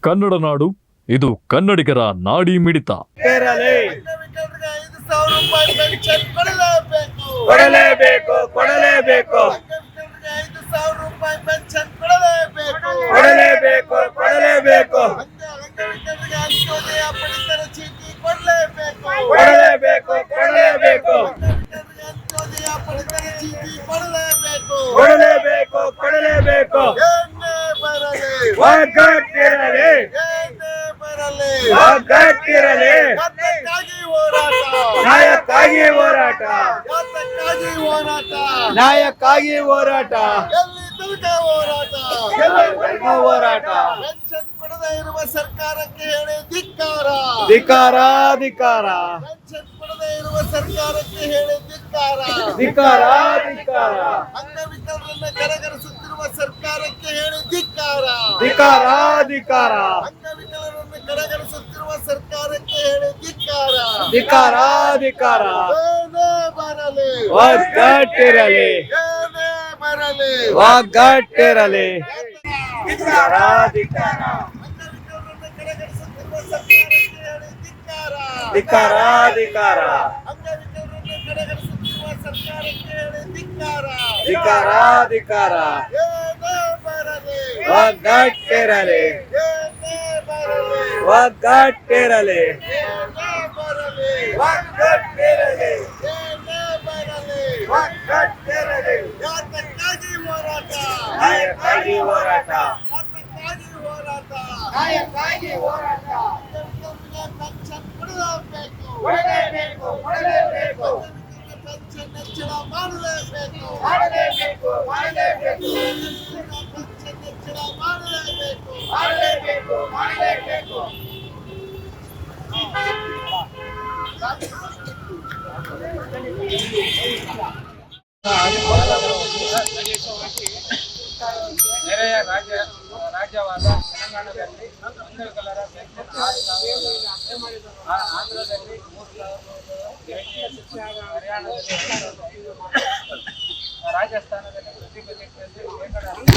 ಕನ್ನಡ ನಾಡು, ಇದು ಕನ್ನಡಿಗರ ನಾಡಿ ಮಿಡಿತ. ಕೊಡಲೇಬೇಕು ಕೊಡಲೇಬೇಕು ಕೊಡಲೇಬೇಕು ಕೊಡಲೇಬೇಕು ಕೊಡಲೇಬೇಕು ಕೊಡಲೇಬೇಕು ಕೊಡಲೇಬೇಕು ಕೊಡಲೇಬೇಕು ಒಗ್ಗಟ್ಟಿರಲಿ ಒಗ್ಗಟ್ಟಿರಲಿ ನ್ಯಾಯಕ್ಕಾಗಿ ಹೋರಾಟ ನ್ಯಾಯಕ್ಕಾಗಿ ಹೋರಾಟ ಹೋರಾಟ ಪಡೆದೇ ಇರುವ ಸರ್ಕಾರಕ್ಕೆ ಹೇಳಿ ಧಿಕ್ಕಾರ ಧಿಕ್ಕಾರ ಧಿಕ್ಕಾರ ಪಡೆದೇ ಇರುವ ಸರ್ಕಾರಕ್ಕೆ ಹೇಳಿ ಧಿಕ್ಕಾರ ಧಿಕ್ಕಾರ ಧಿಕ್ಕಾರ ಅಂಗವಿಕಲರನ್ನ ಕಡೆಗಣಿಸುತ್ತಿರುವ ಸರ್ಕಾರಕ್ಕೆ ಹೇಳಿ ಧಿಕ್ಕಾರ ಧಿಕ್ಕಾರ ಧಿಕ್ಕಾರ ಅಂಗವಿಕಲರನ್ನ ಕಡೆಗಣಿಸುತ್ತಿರುವ ಸರ್ಕಾರಕ್ಕೆ ಹೇಳಿ ಧಿಕ್ಕಾರ ಧಿಕ್ಕಾರ ಧಿಕ್ಕಾರ ಏನೇ ಬರಲಿ ಒಗ್ಗಟ್ಟಿರಲಿ ಏನೇ ಬರಲಿ ಒಗ್ಗಟ್ಟಿರಲಿ ಧಿಕ್ಕಾರ ಧಿಕ್ಕಾರ ಅಂಗವಿಕಲರನ್ನ ಕಡೆಗಣಿಸುತ್ತಿರುವ ಸರ್ಕಾರಕ್ಕೆ ಹೇಳಿ ಧಿಕ್ಕಾರ ಧಿಕ್ಕಾರ ಧಿಕ್ಕಾರ ಅಂಗವಿಕಲರನ್ನ ಕಡೆಗಣಿಸುತ್ತಿರುವ ಸರ್ಕಾರಕ್ಕೆ ಹೇಳಿ ಧಿಕ್ಕಾರ ಧಿಕ್ಕಾರ ಧಿಕ್ಕಾರ ಏನೇ ಬರಲಿ ಒಗ್ಗಟ್ಟಿರಲಿ ಏನೇ ಬರಲಿ ಒಗ್ಗಟ್ಟಿರಲಿ ಏನೇ ಬರಲಿ ಒಗ್ಗಟ್ಟಿರಲಿ ಏನೇ ಬರಲಿ ಒಗ್ಗಟ್ಟಿರಲಿ ಯಾತಕ್ಕಾಗಿ ಹೋರಾಟ ನ್ಯಾಯಕ್ಕಾಗಿ ಹೋರಾಟ ಯಾತಕ್ಕಾಗಿ ಹೋರಾಟ ನ್ಯಾಯಕ್ಕಾಗಿ ಹೋರಾಟ ಪೆನ್ಷನ್ ಕೊಡಲೇಬೇಕು ಕೊಡಲೇಬೇಕು ಕೊಡಲೇಬೇಕು ಪೆನ್ಷನ್ ಹೆಚ್ಚಳ ಮಾಡಲೇಬೇಕು ಮಾಡಲೇಬೇಕು ಮಾಡಲೇಬೇಕು ಪೆನ್ಷನ್ ಹೆಚ್ಚಳ ಮಾಡಲೇಬೇಕು ಮಾಡಲೇಬೇಕು ಮಾಡಲೇಬೇಕು ನೆರೆಯ ರಾಜ್ಯವಾದ ತೆಲಂಗಾಣದಲ್ಲಿ ಅಂಗವಿಕಲರ ಪೆನ್ಷನ್ 6,000, ಆಂಧ್ರದಲ್ಲಿ 3,000, ಹರಿಯಾಣದಲ್ಲಿ 2,500, ರಾಜಸ್ಥಾನದಲ್ಲಿ ಪ್ರತಿ ಬಜೆಟ್ನಲ್ಲಿ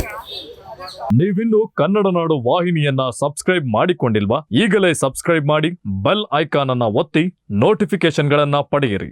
ನೀವಿನ್ನು ಕನ್ನಡ ನಾಡು ವಾಹಿನಿಯನ್ನ ಸಬ್ಸ್ಕ್ರೈಬ್ ಮಾಡಿಕೊಂಡಿಲ್ವಾ? ಈಗಲೇ ಸಬ್ಸ್ಕ್ರೈಬ್ ಮಾಡಿ, ಬೆಲ್ ಐಕಾನ್ ಅನ್ನ ಒತ್ತಿ ನೋಟಿಫಿಕೇಶನ್ಗಳನ್ನ ಪಡೆಯಿರಿ.